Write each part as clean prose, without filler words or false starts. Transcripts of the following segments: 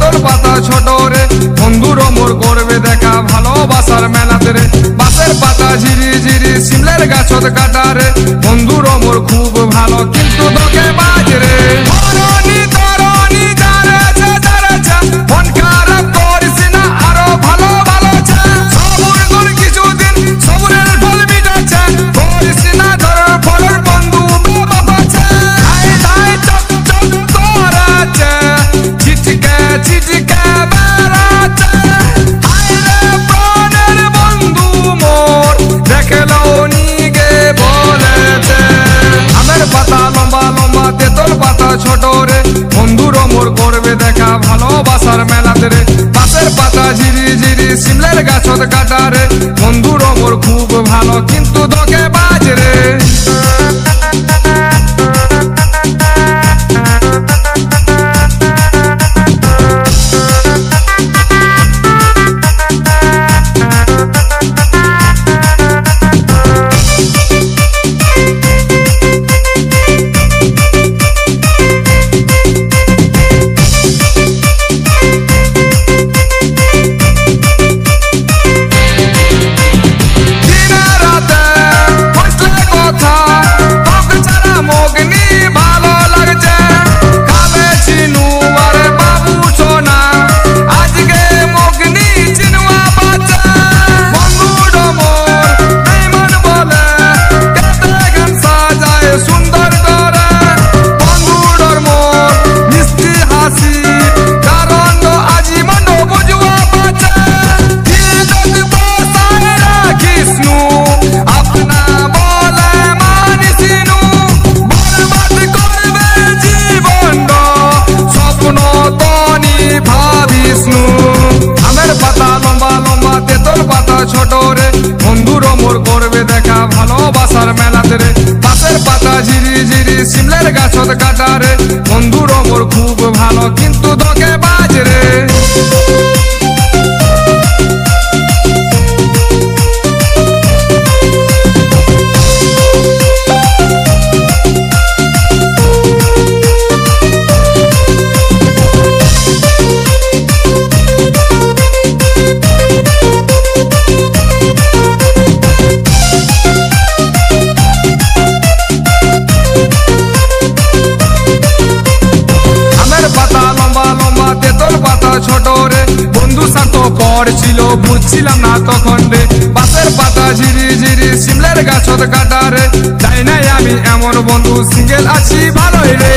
তেঁতুল পাতা ছোট রে, বন্ধুর মোর করবে দেখা ভালোবাসার মেলাতে রে। বাঁশের পাতা ঝিরি ঝিরি শিমলের গাছত কাটা রে, বন্ধুর মোর খুব ভালো কিন্তু তোকে বাজ রে। ধরণী ধরণী যারেছে যারেছে, মন খারাপ করিস না আরো ভালো ভালো চা। সবুর গুণ কিছুদিন সবুরের ফল মিটাচ্ছে, করিস না ধর ফলের বন্ধু বাবাছে। ধাই ধাই চক চক করাচ্ছে, ছিটকে ছিটকে বেড়াচ্ছে। আইরে প্রাণের বন্ধু মোর, দেখলো নিগে বলেছে। আমের পাতা লম্বা লম্বা তেঁতুল পাতা ছোট রে, বন্ধুর মোর করবে দেখা ভালোবাসার মেলাতে রে। বাঁশের পাতা ঝিরি ঝিরি শিমলের গাছত কাটা রে, বন্ধুর মোর খুব ভালো কিন্তু তোকে বাজ রে। ছোট রে, বন্ধুর মোর করবে দেখা ভালোবাসার মেলাতে রে। বাঁশের পাতা ঝিরি ঝিরি শিমলের গাছত কাটা রে, বন্ধুর মোর খুব ভালো কিন্তু তোকে বাজ রে। ছোট রে, বন্ধু স্বার্থ পর ছিল বুঝছিলাম না তখন রে। বাঁশের পাতা ঝিরি ঝিরি শিমলের গাছত কাটা রে, চাই নাই আমি এমন বন্ধু, সিঙ্গেল আছি ভালোই রে।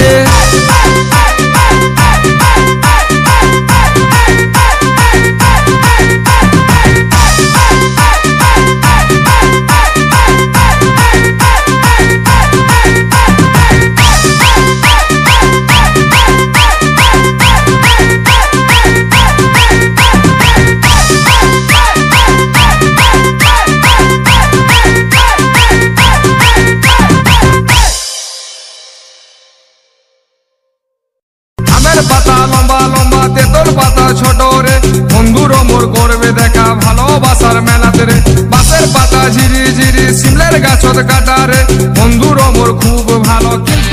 পাতা লম্বা লম্বা তেঁতুল পাতা ছোট রে, বন্ধুর মোর করবে দেখা ভালোবাসার মেলাতে রে। বাঁশের পাতা ঝিরি ঝিরি শিমলের গাছত কাটা রে, বন্ধুর মোর খুব ভালো কিন্তু